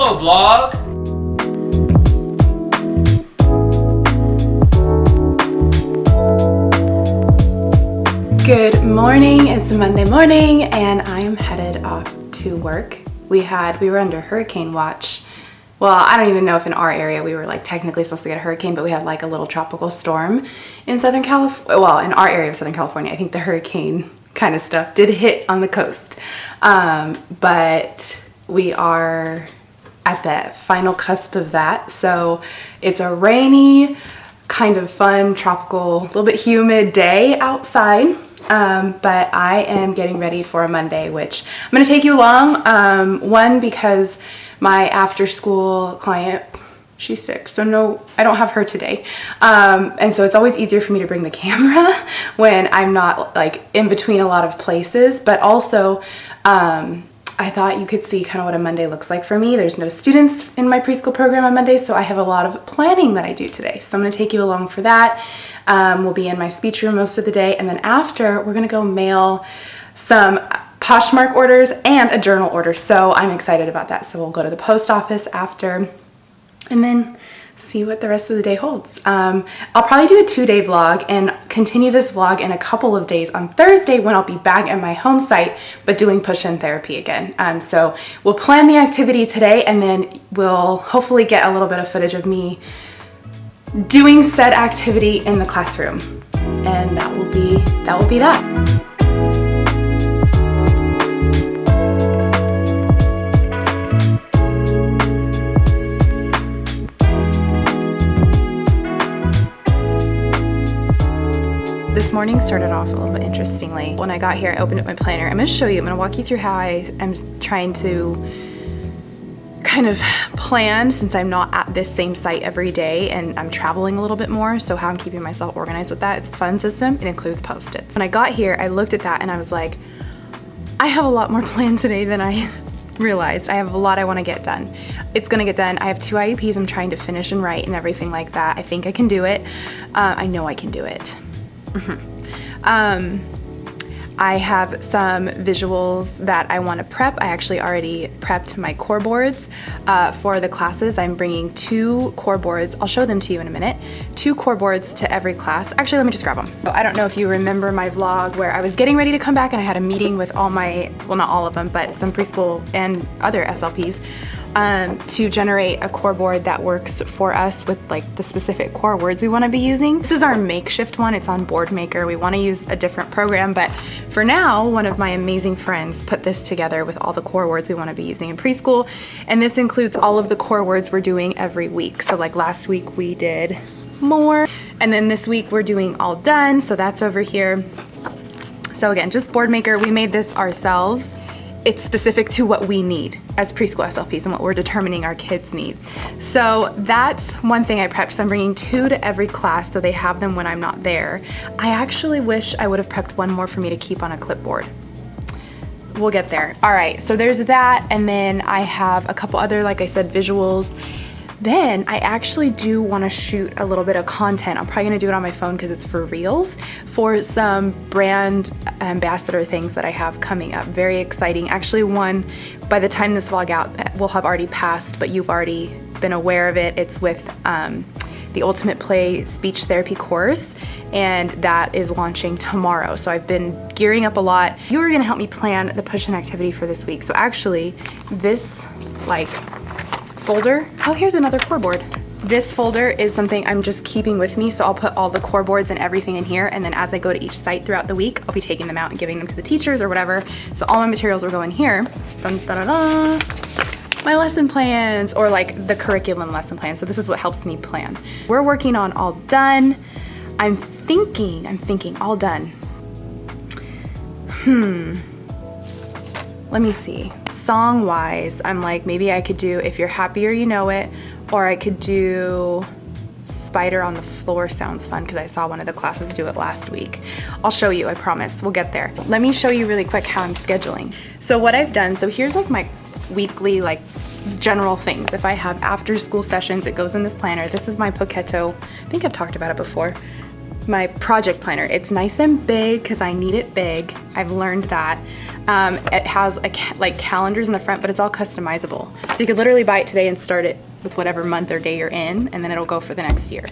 Hello, vlog! Good morning, it's Monday morning and I am headed off to work. We were under hurricane watch. Well, I don't even know if in our area we were like technically supposed to get a hurricane, but we had like a little tropical storm in Southern California. Well, in our area of Southern California, I think the hurricane kind of stuff did hit on the coast. But we are at the final cusp of that. So it's a rainy, kind of fun, tropical, a little bit humid day outside. But I am getting ready for a Monday, which I'm going to take you along. One, because my after school client, she's sick, so no, I don't have her today. And so it's always easier for me to bring the camera when I'm not like in between a lot of places, but also, I thought you could see kind of what a Monday looks like for me. There's no students in my preschool program on Mondays, so I have a lot of planning that I do today. So I'm going to take you along for that. We'll be in my speech room most of the day, and then after, we're going to go mail some Poshmark orders and a journal order. So I'm excited about that. So we'll go to the post office after, and then see what the rest of the day holds. I'll probably do a 2-day vlog and continue this vlog in a couple of days on Thursday when I'll be back at my home site, but doing push-in therapy again. So we'll plan the activity today, and then we'll hopefully get a little bit of footage of me doing said activity in the classroom. And that will be that. This morning started off a little bit interestingly. When I got here, I opened up my planner. I'm going to show you, I'm going to walk you through how I am trying to kind of plan, since I'm not at this same site every day and I'm traveling a little bit more, so how I'm keeping myself organized with that. It's a fun system. It includes Post-its. When I got here, I looked at that and I was like, I have a lot more planned today than I realized. I have a lot I want to get done. It's going to get done. I have 2 IEPs I'm trying to finish and write and everything like that. I think I can do it. I know I can do it. I have some visuals that I want to prep. I actually already prepped my core boards for the classes. I'm bringing 2 core boards. I'll show them to you in a minute. 2 core boards to every class. Actually, let me just grab them. So I don't know if you remember my vlog where I was getting ready to come back and I had a meeting with all my, well, not all of them, but some preschool and other SLPs to generate a core board that works for us with like the specific core words we want to be using. This is our makeshift one. It's on Board Maker. We want to use a different program, but for now, one of my amazing friends put this together with all the core words we want to be using in preschool. And this includes all of the core words we're doing every week. So like last week we did more, and then this week we're doing all done. So that's over here. So again, just Board Maker. We made this ourselves. It's specific to what we need as preschool SLPs and what we're determining our kids need. So that's one thing I prepped. So I'm bringing 2 to every class so they have them when I'm not there. I actually wish I would have prepped 1 more for me to keep on a clipboard. We'll get there. All right, so there's that. And then I have a couple other, like I said, visuals. Then I actually do want to shoot a little bit of content. I'm probably going to do it on my phone because it's for Reels, for some brand ambassador things that I have coming up. Very exciting. Actually, one, by the time this vlog out will have already passed, but you've already been aware of it. It's with the Ultimate Play speech therapy course, and that is launching tomorrow. So I've been gearing up a lot. You are going to help me plan the push-in activity for this week. So actually, this like folder, oh, here's another core board. This folder is something I'm just keeping with me, so I'll put all the core boards and everything in here, and then as I go to each site throughout the week, I'll be taking them out and giving them to the teachers or whatever. So all my materials will go in here. Dun, dun, dun, dun. My lesson plans, or like the curriculum lesson plans. So this is what helps me plan. We're working on all done. I'm thinking all done. Let me see. Song-wise, I'm like, maybe I could do If You're Happier You Know It, or I could do Spider on the Floor. Sounds fun because I saw one of the classes do it last week. I'll show you, I promise. We'll get there. Let me show you really quick how I'm scheduling. So what I've done, so here's like my weekly like general things. If I have after school sessions, it goes in this planner. This is my Poketo. I think I've talked about it before. My project planner. It's nice and big because I need it big. I've learned that. It has like calendars in the front, but it's all customizable. So you could literally buy it today and start it with whatever month or day you're in, and then it'll go for the next year.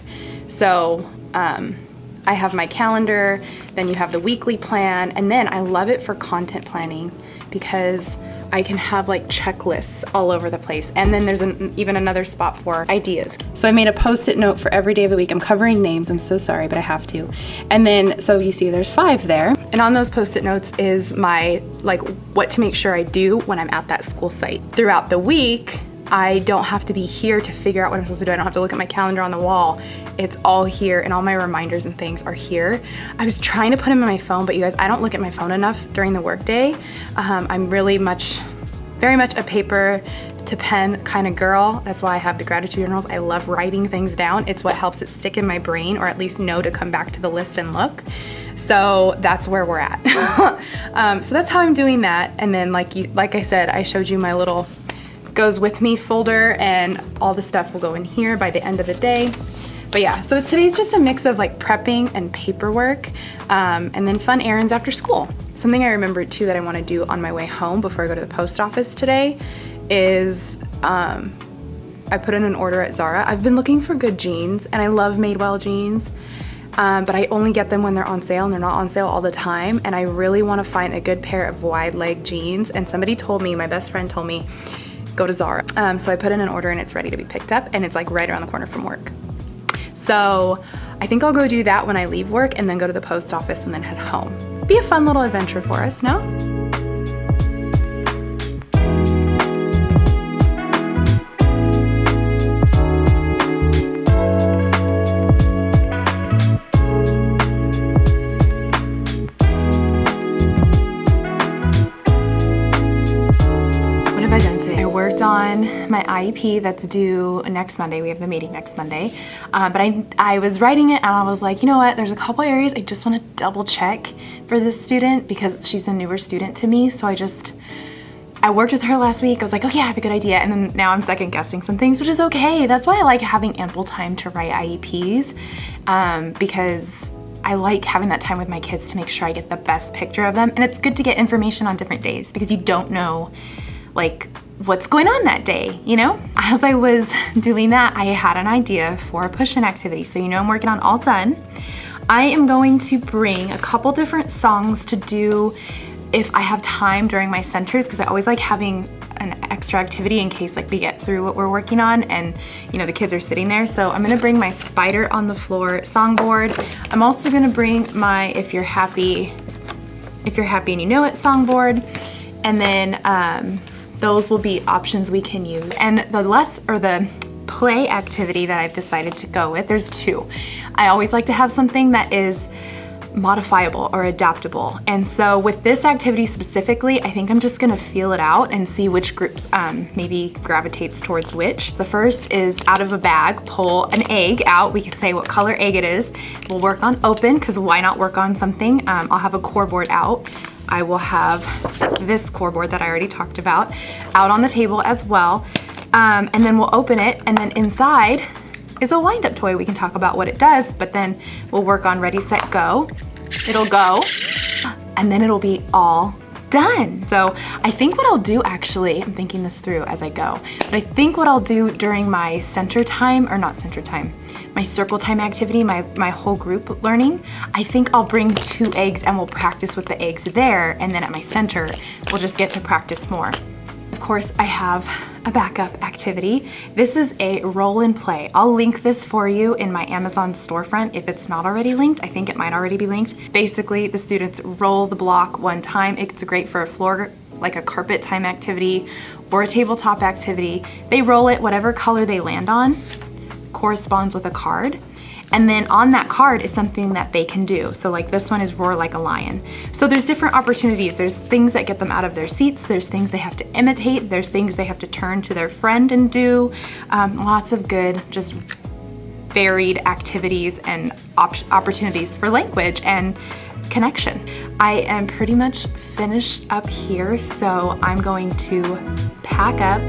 So I have my calendar, then you have the weekly plan, and then I love it for content planning because I can have like checklists all over the place. And then there's even another spot for ideas. So I made a post-it note for every day of the week. I'm covering names, I'm so sorry, but I have to. And then, so you see there's 5 there. And on those post-it notes is my, like, what to make sure I do when I'm at that school site. Throughout the week, I don't have to be here to figure out what I'm supposed to do. I don't have to look at my calendar on the wall. It's all here, and all my reminders and things are here. I was trying to put them in my phone, but you guys, I don't look at my phone enough during the workday. I'm really very much a paper to pen kind of girl. That's why I have the gratitude journals. I love writing things down. It's what helps it stick in my brain, or at least know to come back to the list and look. So that's where we're at. So that's how I'm doing that. And then like I said, I showed you my little goes with me folder, and all the stuff will go in here by the end of the day. But yeah, so today's just a mix of like prepping and paperwork, and then fun errands after school. Something I remembered too that I want to do on my way home before I go to the post office today is I put in an order at Zara. I've been looking for good jeans, and I love Madewell jeans, but I only get them when they're on sale, and they're not on sale all the time. And I really want to find a good pair of wide leg jeans. And somebody told me, my best friend told me, go to Zara. So I put in an order, and it's ready to be picked up, and it's like right around the corner from work. So I think I'll go do that when I leave work, and then go to the post office and then head home. Be a fun little adventure for us, no? On my IEP that's due next Monday. We have the meeting next Monday. But I was writing it, and I was like, you know what? There's a couple areas I just want to double check for this student because she's a newer student to me. So I worked with her last week. I was like, okay, I have a good idea. And then now I'm second guessing some things, which is okay. That's why I like having ample time to write IEPs, because I like having that time with my kids to make sure I get the best picture of them. And it's good to get information on different days because you don't know like what's going on that day, you know? As I was doing that, I had an idea for a push-in activity. So you know I'm working on All Done. I am going to bring a couple different songs to do if I have time during my centers, because I always like having an extra activity in case like we get through what we're working on and you know the kids are sitting there. So I'm gonna bring my Spider on the Floor songboard. I'm also gonna bring my If You're Happy and You Know It songboard. And then those will be options we can use. And the play activity that I've decided to go with, there's 2. I always like to have something that is modifiable or adaptable. And so with this activity specifically, I think I'm just gonna feel it out and see which group maybe gravitates towards which. The first is out of a bag, pull an egg out. We can say what color egg it is. We'll work on open, because why not work on something? I'll have a core board out. I will have this core board that I already talked about out on the table as well. And then we'll open it, and then inside is a wind-up toy. We can talk about what it does, but then we'll work on ready, set, go. It'll go, and then it'll be all done. So I think what I'll do, actually, I'm thinking this through as I go, but I think what I'll do during my center time, or not center time, my circle time activity, my whole group learning, I think I'll bring 2 eggs and we'll practice with the eggs there, and then at my center, we'll just get to practice more. Of course, I have a backup activity. This is a roll and play. I'll link this for you in my Amazon storefront if it's not already linked. I think it might already be linked. Basically, the students roll the block one time. It's great for a floor, like a carpet time activity or a tabletop activity. They roll it, whatever color they land on corresponds with a card. And then on that card is something that they can do. So like this one is roar like a lion. So there's different opportunities. There's things that get them out of their seats. There's things they have to imitate. There's things they have to turn to their friend and do. Lots of good, just varied activities and opportunities for language and connection. I am pretty much finished up here, so I'm going to pack up.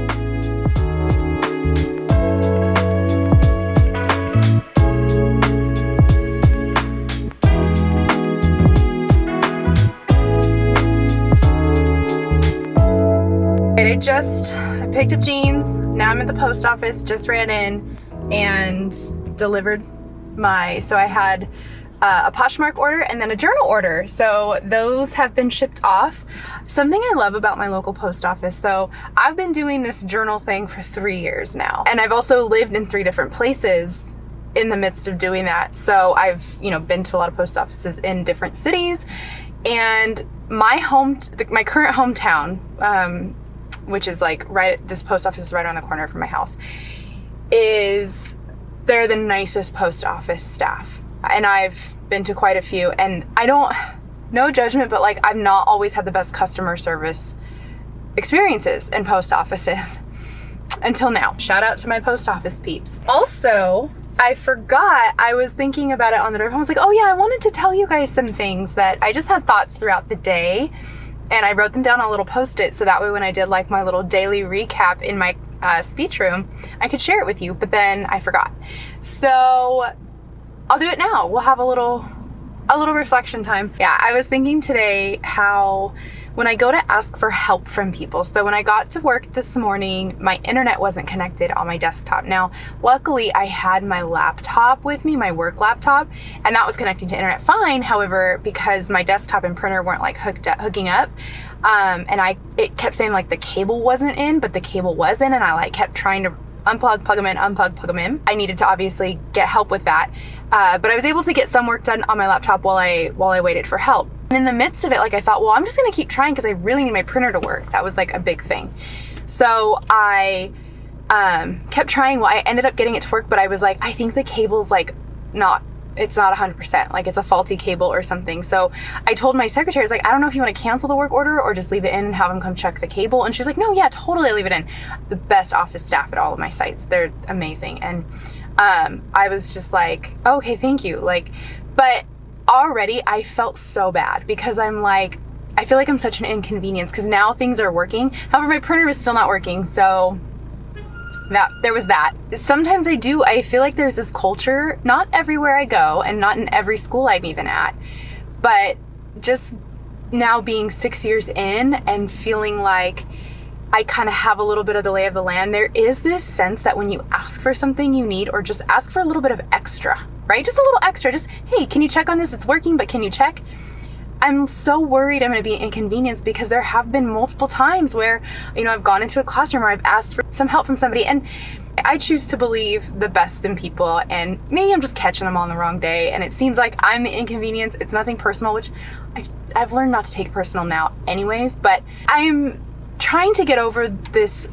I picked up jeans. Now I'm at the post office, just ran in and delivered so I had a Poshmark order and then a journal order. So those have been shipped off. Something I love about my local post office. So I've been doing this journal thing for 3 years now. And I've also lived in 3 different places in the midst of doing that. So I've, been to a lot of post offices in different cities. And my current hometown, which is like this post office is right around the corner from my house, they're the nicest post office staff. And I've been to quite a few, and no judgment, but like I've not always had the best customer service experiences in post offices until now. Shout out to my post office peeps. Also, I forgot, I was thinking about it on the drive home. I was like, oh yeah, I wanted to tell you guys some things that I just had thoughts throughout the day, and I wrote them down on a little post-it so that way when I did like my little daily recap in my speech room, I could share it with you, but then I forgot. So I'll do it now. We'll have a little reflection time. Yeah, I was thinking today how when I go to ask for help from people, so when I got to work this morning, my internet wasn't connected on my desktop. Now, luckily I had my laptop with me, my work laptop, and that was connecting to internet fine. However, because my desktop and printer weren't like hooking up, and it kept saying like the cable wasn't in, but the cable was in, and I like kept trying to unplug, plug them in, unplug, plug them in. I needed to obviously get help with that. But I was able to get some work done on my laptop while I waited for help. And in the midst of it, like I thought, well, I'm just gonna keep trying because I really need my printer to work. That was like a big thing. So I kept trying. Well, I ended up getting it to work, but I was like, I think the cable's like it's not 100%, like it's a faulty cable or something. So I told my secretary, I was like, I don't know if you want to cancel the work order or just leave it in and have them come check the cable. And she's like, no, yeah, totally, leave it in. The best office staff at all of my sites. They're amazing. And I was just like, okay, thank you. But already I felt so bad because I feel like I'm such an inconvenience because now things are working. However, my printer is still not working. So there was that. Sometimes I feel like there's this culture, not everywhere I go and not in every school I'm even at, but just now being 6 years in and feeling like I kind of have a little bit of the lay of the land. There is this sense that when you ask for something you need or just ask for a little bit of extra, right? Just a little extra, just, hey, can you check on this? It's working, but can you check? I'm so worried I'm going to be inconvenienced because there have been multiple times where, I've gone into a classroom or I've asked for some help from somebody, and I choose to believe the best in people, and maybe I'm just catching them on the wrong day, and it seems like I'm the inconvenience. It's nothing personal, which I've learned not to take personal now anyways, but I'm trying to get over this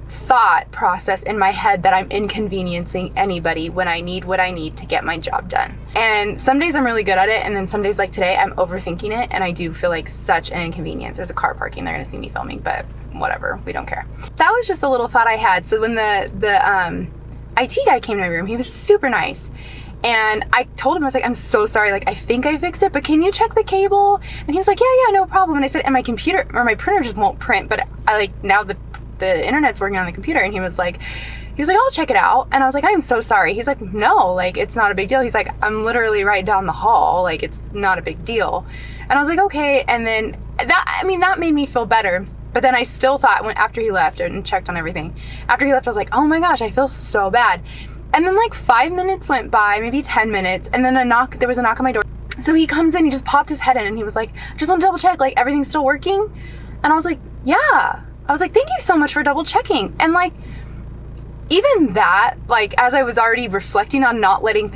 thought process in my head that I'm inconveniencing anybody when I need what I need to get my job done. And some days I'm really good at it, and then some days like today I'm overthinking it, and I do feel like such an inconvenience. There's a car parking, they're gonna see me filming, but whatever, we don't care. That was just a little thought I had. So when the IT guy came to my room, he was super nice. And I told him, I was like, I'm so sorry, like I think I fixed it, but can you check the cable? And he was like, yeah, no problem. And I said, and my computer or my printer just won't print, but now the internet's working on the computer. And he was like, I'll check it out. And I was like, I'm so sorry. He's like, no, like it's not a big deal. He's like, I'm literally right down the hall. Like it's not a big deal. And I was like, okay. And then that made me feel better. But then I still thought after he left and checked on everything, after he left, I was like, oh my gosh, I feel so bad. And then like 5 minutes went by, maybe 10 minutes. And then there was a knock on my door. So he comes in, he just popped his head in and he was like, just want to double check, like everything's still working? And I was like, yeah. I was like, thank you so much for double checking. And like, even that, like as I was already reflecting on not letting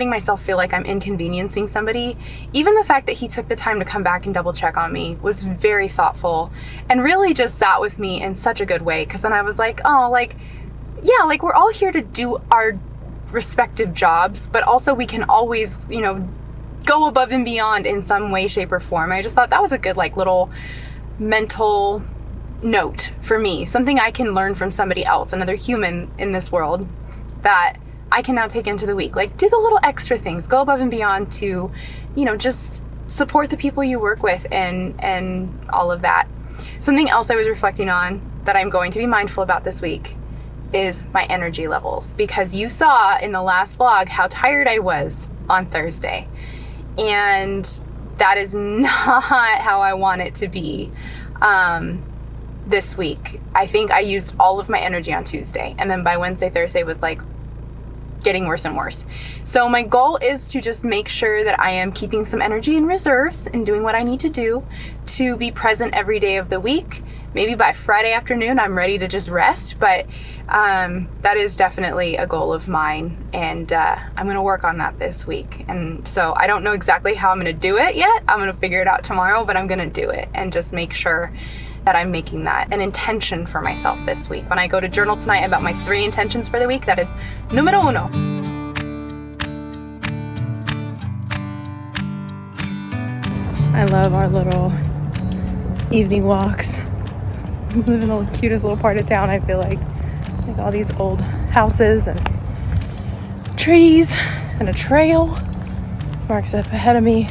myself feel like I'm inconveniencing somebody, even the fact that he took the time to come back and double check on me was very thoughtful and really just sat with me in such a good way. Cause then I was like, oh, like, yeah, like we're all here to do our respective jobs, but also we can always, go above and beyond in some way, shape, or form. I just thought that was a good, like little mental note for me, something I can learn from somebody else, another human in this world that I can now take into the week. Like do the little extra things, go above and beyond to, just support the people you work with and all of that. Something else I was reflecting on that I'm going to be mindful about this week is my energy levels, because you saw in the last vlog how tired I was on Thursday, and that is not how I want it to be. this week. I think I used all of my energy on Tuesday, and then by Wednesday, Thursday was like getting worse and worse. So my goal is to just make sure that I am keeping some energy in reserves and doing what I need to do to be present every day of the week. Maybe by Friday afternoon, I'm ready to just rest, but that is definitely a goal of mine, and I'm gonna work on that this week. And so I don't know exactly how I'm gonna do it yet. I'm gonna figure it out tomorrow, but I'm gonna do it and just make sure that I'm making that an intention for myself this week. When I go to journal tonight about my 3 intentions for the week, that is numero uno. I love our little evening walks. We live in the cutest little part of town, I feel like all these old houses and trees and a trail. Mark's up ahead of me.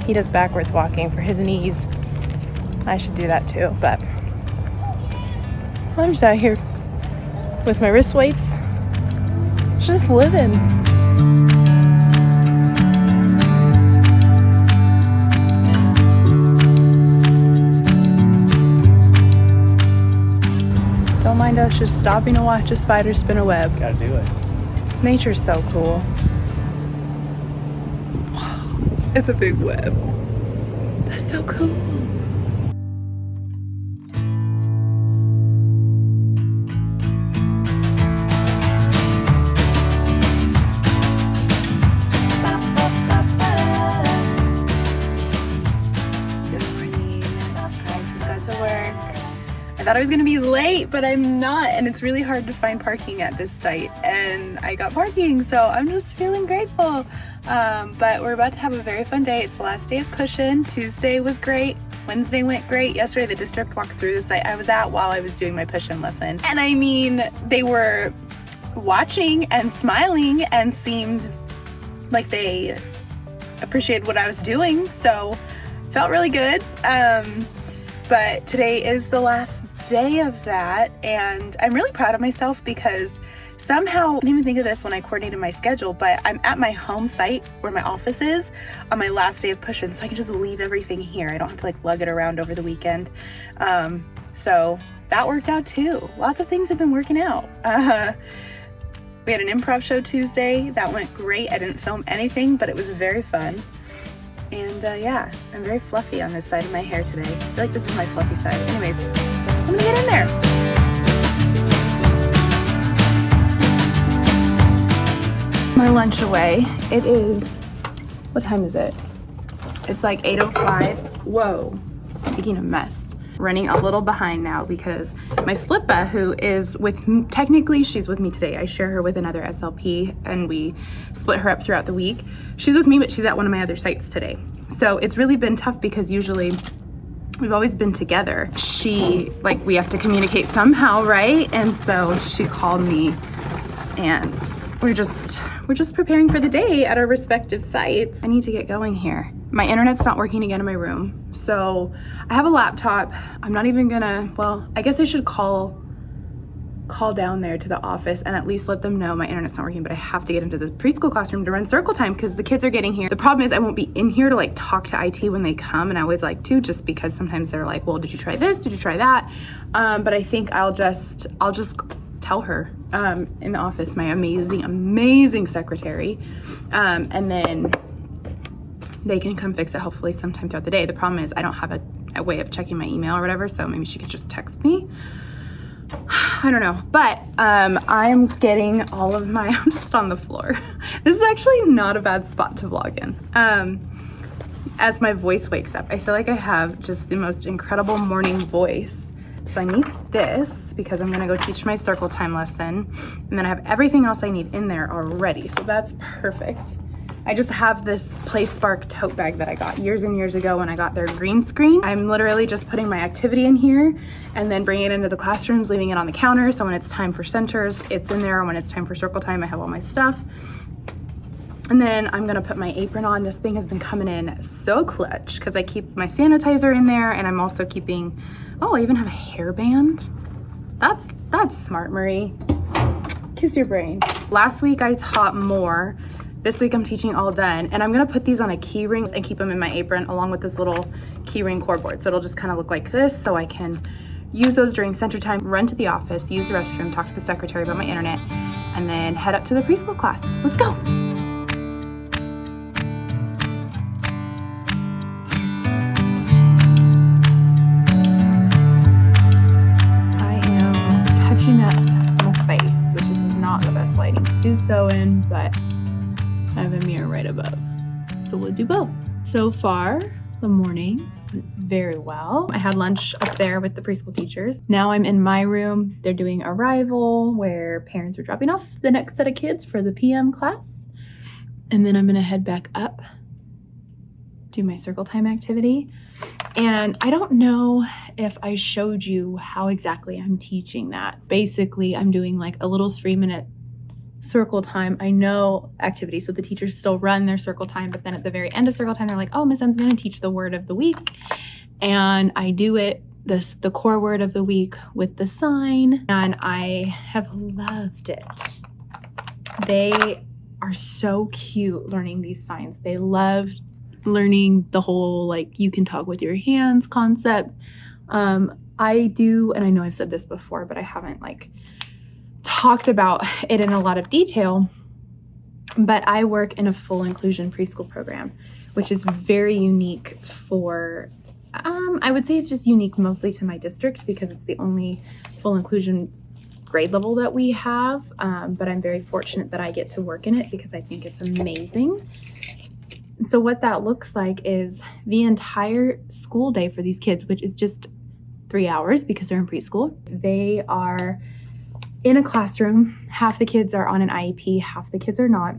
He does backwards walking for his knees. I should do that too, but I'm just out here with my wrist weights, just living. Don't mind us just stopping to watch a spider spin a web. Gotta do it. Nature's so cool. It's a big web. That's so cool. I thought I was gonna be late, but I'm not, and it's really hard to find parking at this site, and I got parking, so I'm just feeling grateful. But we're about to have a very fun day. It's the last day of push-in. Tuesday was great. Wednesday went great. Yesterday, the district walked through the site I was at while I was doing my push-in lesson, and I mean, they were watching and smiling and seemed like they appreciated what I was doing, so felt really good. But today is the last day of that, and I'm really proud of myself because somehow, I didn't even think of this when I coordinated my schedule, but I'm at my home site where my office is on my last day of push-in, so I can just leave everything here. I don't have to like lug it around over the weekend. So that worked out too. Lots of things have been working out. We had an improv show Tuesday. That went great. I didn't film anything, but it was very fun. And yeah, I'm very fluffy on this side of my hair today. I feel like this is my fluffy side. Anyways, I'm gonna get in there. My lunch away. It is, what time is it? It's like 8:05. Whoa, making a mess. Running a little behind now because my Slippa, who is with, technically she's with me today. I share her with another SLP and we split her up throughout the week. She's with me, but she's at one of my other sites today. So it's really been tough because usually we've always been together. We have to communicate somehow, right? And so she called me and we're just preparing for the day at our respective sites. I need to get going here. My internet's not working again in my room. So I have a laptop. I'm not even gonna, well, I guess I should call down there to the office and at least let them know my internet's not working, but I have to get into the preschool classroom to run circle time because the kids are getting here. The problem is I won't be in here to like talk to IT when they come, and I always like to, just because sometimes they're like, well, did you try this? Did you try that? But I think I'll just tell her in the office, my amazing secretary, and then they can come fix it hopefully sometime throughout the day. The problem is I don't have a way of checking my email or whatever, so maybe she could just text me. I don't know, but I'm getting all of my, I'm just on the floor. This is actually not a bad spot to vlog in. As my voice wakes up, I feel like I have just the most incredible morning voice. So I need this because I'm gonna go teach my circle time lesson, and then I have everything else I need in there already, so that's perfect. I just have this Play Spark tote bag that I got years and years ago when I got their green screen. I'm literally just putting my activity in here and then bringing it into the classrooms, leaving it on the counter, so when it's time for centers, it's in there, and when it's time for circle time, I have all my stuff. And then I'm gonna put my apron on. This thing has been coming in so clutch because I keep my sanitizer in there, and I'm also keeping, oh, I even have a hairband. That's smart, Marie. Kiss your brain. Last week I taught more. This week I'm teaching all done, and I'm gonna put these on a key ring and keep them in my apron along with this little key ring core board. So it'll just kind of look like this, so I can use those during center time, run to the office, use the restroom, talk to the secretary about my internet, and then head up to the preschool class. Let's go. I am touching up my face, which is not the best lighting to do so in, but I have a mirror right above. So we'll do both. So far, the morning went very well. I had lunch up there with the preschool teachers. Now I'm in my room. They're doing arrival where parents are dropping off the next set of kids for the PM class. And then I'm gonna head back up, do my circle time activity. And I don't know if I showed you how exactly I'm teaching that. Basically, I'm doing like a little 3-minute circle time. I know activity, so the teachers still run their circle time, but then at the very end of circle time, they're like, oh, Miss M's gonna teach the word of the week. And I do it, the core word of the week with the sign, and I have loved it. They are so cute learning these signs. They love learning the whole, like, you can talk with your hands concept. I do, and I know I've said this before, but I haven't like talked about it in a lot of detail, but I work in a full inclusion preschool program, which is very unique for, I would say it's just unique mostly to my district because it's the only full inclusion grade level that we have, but I'm very fortunate that I get to work in it because I think it's amazing. So what that looks like is the entire school day for these kids, which is just 3 hours because they're in preschool. They are in a classroom. Half the kids are on an IEP, half the kids are not.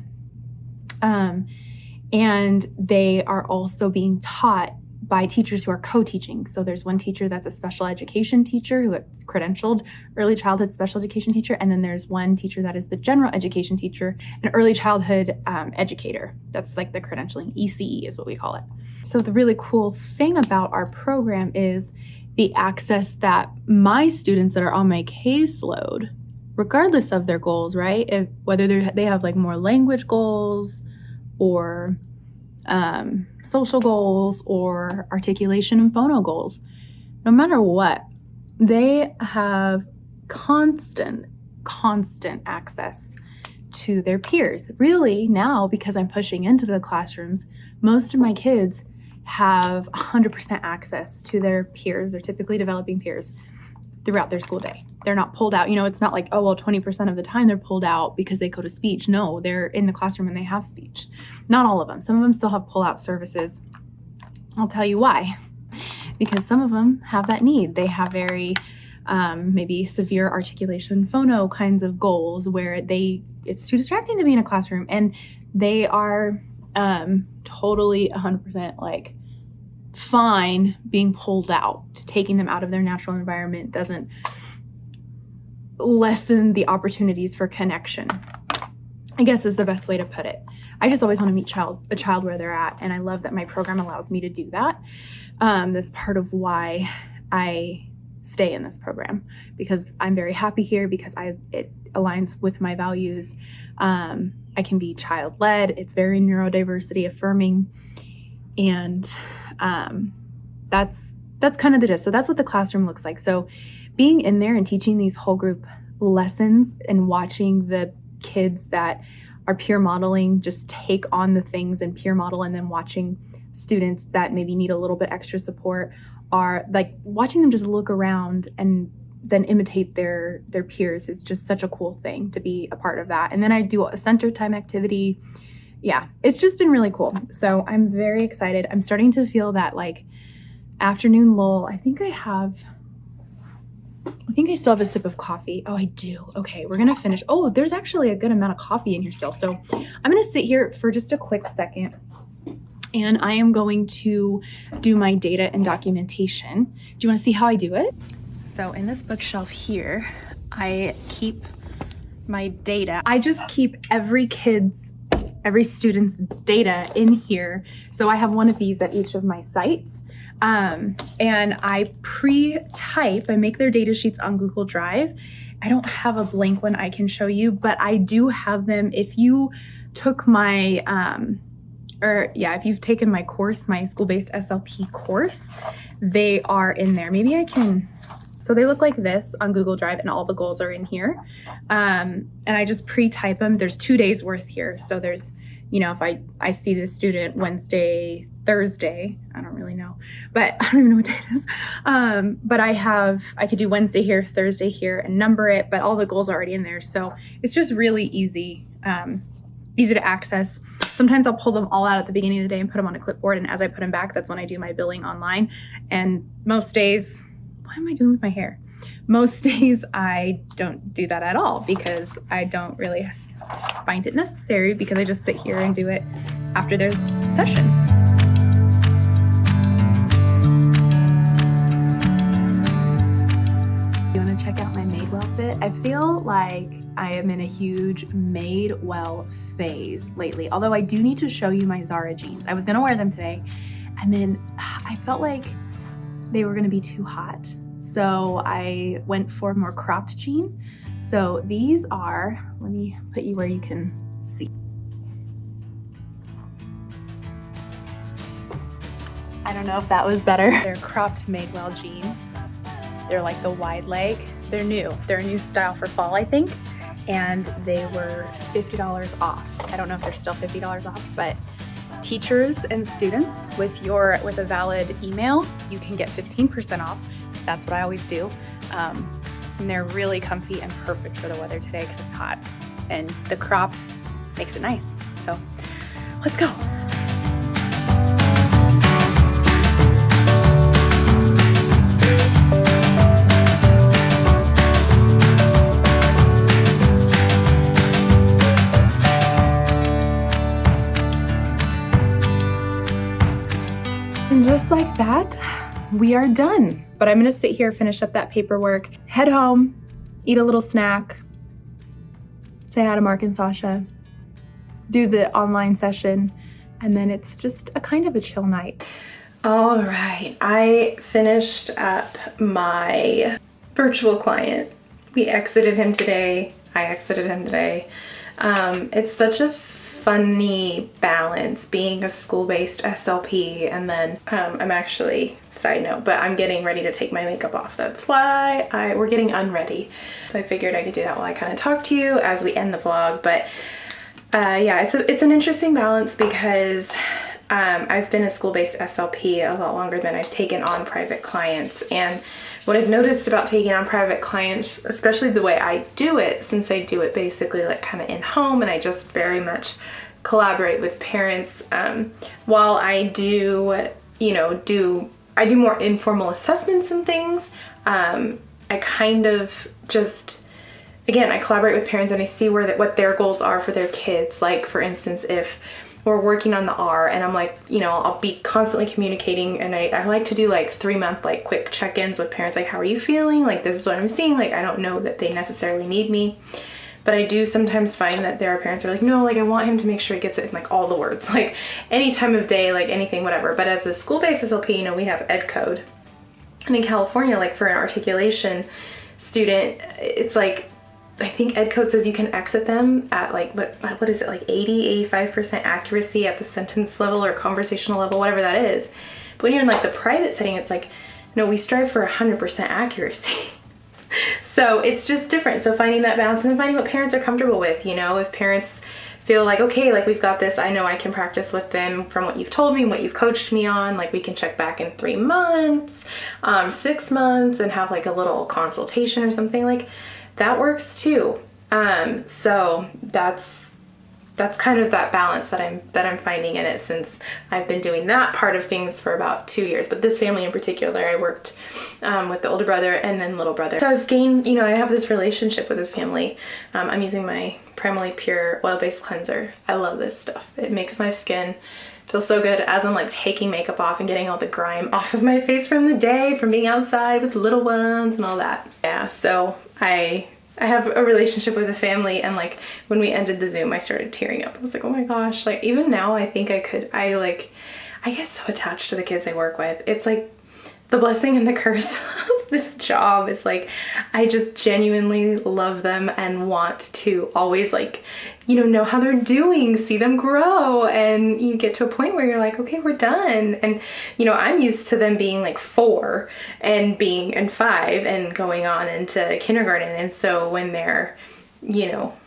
And they are also being taught by teachers who are co-teaching. So there's one teacher that's a special education teacher who is credentialed early childhood special education teacher. And then there's one teacher that is the general education teacher, an early childhood educator. That's like the credentialing, ECE is what we call it. So the really cool thing about our program is the access that my students that are on my caseload, regardless of their goals, right? Whether they have like more language goals or social goals or articulation and phono goals, no matter what, they have constant access to their peers. Really now, because I'm pushing into the classrooms, most of my kids have 100% access to their peers. They're typically developing peers throughout their school day. They're not pulled out. You know, it's not like, oh, well, 20% of the time they're pulled out because they go to speech. No, they're in the classroom and they have speech. Not all of them. Some of them still have pull-out services. I'll tell you why. Because some of them have that need. They have very maybe severe articulation phono kinds of goals where it's too distracting to be in a classroom, and they are totally 100% like fine being pulled out. Taking them out of their natural environment doesn't lessen the opportunities for connection, I guess is the best way to put it. I just always want to meet a child where they're at, and I love that my program allows me to do that. That's part of why I stay in this program, because I'm very happy here, because it aligns with my values. I can be child-led. It's very neurodiversity affirming, and that's kind of the gist. So that's what the classroom looks like. So being in there and teaching these whole group lessons and watching the kids that are peer modeling just take on the things and peer model, and then watching students that maybe need a little bit extra support, are like watching them just look around and then imitate their peers is just such a cool thing to be a part of that. And then I do a center time activity. Yeah, it's just been really cool. So I'm very excited. I'm starting to feel that like afternoon lull. I think I still have a sip of coffee. Oh, I do. Okay, we're gonna finish. Oh, there's actually a good amount of coffee in here still. So I'm gonna sit here for just a quick second, and I am going to do my data and documentation. Do you wanna see how I do it? So in this bookshelf here, I keep my data. I just keep every student's data in here. So I have one of these at each of my sites. And I pre-type, I make their data sheets on Google Drive. I don't have a blank one I can show you, but I do have them. If you took my, if you've taken my course, my school-based SLP course, they are in there. Maybe I can So they look like this on Google Drive, and all the goals are in here. And I just pre-type them. There's 2 days worth here. So there's, you know, if I see this student Wednesday, Thursday, I don't really know, but I don't even know what day it is. But I could do Wednesday here, Thursday here, and number it, but all the goals are already in there. So it's just really easy, easy to access. Sometimes I'll pull them all out at the beginning of the day and put them on a clipboard. And as I put them back, that's when I do my billing online. And most days, what am I doing with my hair? Most days I don't do that at all because I don't really find it necessary, because I just sit here and do it after there's session. You want to check out my Madewell fit? I feel like I am in a huge Madewell phase lately, although I do need to show you my Zara jeans. I was gonna wear them today, and then I felt like they were gonna be too hot. So I went for a more cropped jean. So these are, let me put you where you can see. I don't know if that was better. They're cropped Madewell jean. They're like the wide leg. They're new. They're a new style for fall, I think. And they were $50 off. I don't know if they're still $50 off, but teachers and students with a valid email, you can get 15% off. That's what I always do. And they're really comfy and perfect for the weather today because it's hot. And the crop makes it nice. So let's go. And just like that, we are done. But I'm gonna sit here, finish up that paperwork, head home, eat a little snack, say hi to Mark and Sasha, do the online session, and then it's just a kind of a chill night. All right, I finished up my virtual client. We exited him today. I exited him today. It's such a funny balance being a school-based SLP, and then I'm actually, side note, but I'm getting ready to take my makeup off. That's why we're getting unready. So I figured I could do that while I kind of talk to you as we end the vlog. But yeah, it's an interesting balance because I've been a school-based SLP a lot longer than I've taken on private clients. And what I've noticed about taking on private clients, especially the way I do it, since I do it basically like kind of in home and I just very much collaborate with parents, while I do, I do more informal assessments and things, I kind of just, again, I collaborate with parents and I see what their goals are for their kids. Like, for instance, if we're working on the R and I'm like, I'll be constantly communicating, and I like to do like 3-month like quick check-ins with parents, like, how are you feeling? Like, this is what I'm seeing. Like, I don't know that they necessarily need me, but I do sometimes find that there are parents who are like, no, like I want him to make sure he gets it in like all the words, like any time of day, like anything, whatever. But as a school-based SLP, we have ed code. And in California, like for an articulation student, it's like, I think ed code says you can exit them at like, what is it, like 85% accuracy at the sentence level or conversational level, whatever that is. But when you're in like the private setting, it's like, no, we strive for 100% accuracy. So it's just different. So finding that balance and then finding what parents are comfortable with, if parents feel like, okay, like we've got this, I know I can practice with them from what you've told me, what you've coached me on, like we can check back in 3 months, 6 months, and have like a little consultation or something, like that works too. So that's kind of that balance that I'm finding in it, since I've been doing that part of things for about 2 years. But this family in particular, I worked with the older brother and then little brother. So I've gained, I have this relationship with this family. I'm using my Primally Pure oil-based cleanser. I love this stuff. It makes my skin feel so good as I'm like taking makeup off and getting all the grime off of my face from the day, from being outside with little ones and all that. Yeah, so I have a relationship with the family, and like when we ended the Zoom, I started tearing up. I was like, oh my gosh, like even now I think I get so attached to the kids I work with. It's like the blessing and the curse of this job is like, I just genuinely love them and want to always like, you know how they're doing, see them grow, and you get to a point where you're like, okay, we're done. And I'm used to them being like 4 and being in 5 and going on into kindergarten. And so when they're,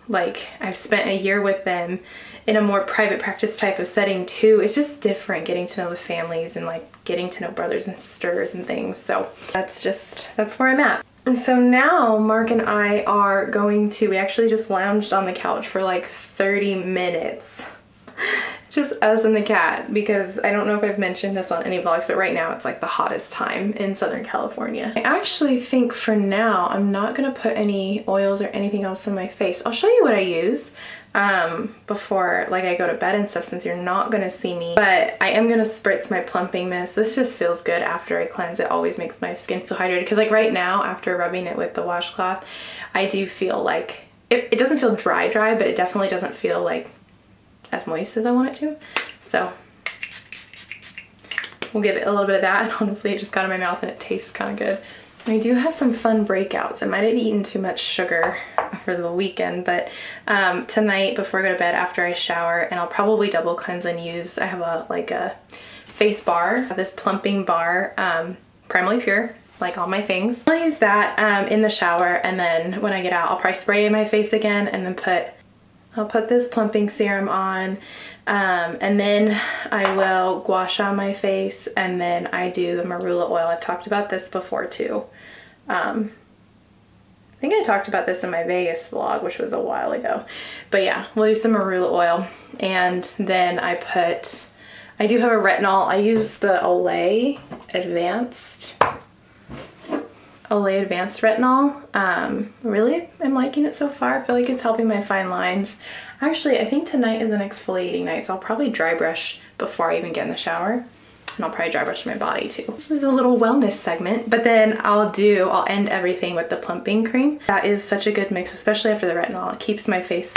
like I've spent a year with them in a more private practice type of setting too, it's just different getting to know the families and like getting to know brothers and sisters and things. So that's where I'm at. And so now Mark and I are we actually just lounged on the couch for like 30 minutes. Just us and the cat, because I don't know if I've mentioned this on any vlogs, but right now it's like the hottest time in Southern California. I actually think for now I'm not gonna put any oils or anything else on my face. I'll show you what I use before like I go to bed and stuff, since you're not gonna see me, but I am gonna spritz my plumping mist. This just feels good after I cleanse. It always makes my skin feel hydrated, because like right now after rubbing it with the washcloth, I do feel like it doesn't feel dry, but it definitely doesn't feel like as moist as I want it to. So we'll give it a little bit of that. And honestly, it just got in my mouth and it tastes kind of good. I do have some fun breakouts. I might have eaten too much sugar for the weekend, but tonight before I go to bed, after I shower, and I'll probably double cleanse and use, I have a face bar, this plumping bar, Primally Pure, like all my things. I'll use that in the shower, and then when I get out, I'll probably spray my face again, and then I'll put this plumping serum on, and then I will gua sha my face, and then I do the marula oil. I've talked about this before too. I think I talked about this in my Vegas vlog, which was a while ago. But yeah, we'll use some marula oil, and then I do have a retinol. I use the Olay Advanced retinol. Really am liking it so far. I feel like it's helping my fine lines. Actually, I think tonight is an exfoliating night, so I'll probably dry brush before I even get in the shower. And I'll probably dry brush my body too. This is a little wellness segment, but then I'll end everything with the plumping cream. That is such a good mix, especially after the retinol. It keeps my face,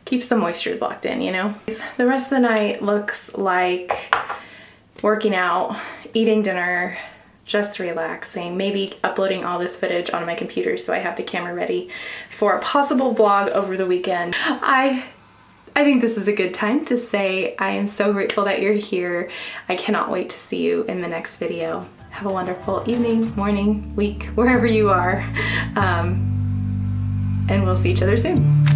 keeps the moistures locked in, The rest of the night looks like working out, eating dinner, just relaxing, maybe uploading all this footage on my computer so I have the camera ready for a possible vlog over the weekend. I think this is a good time to say I am so grateful that you're here. I cannot wait to see you in the next video. Have a wonderful evening, morning, week, wherever you are, and we'll see each other soon.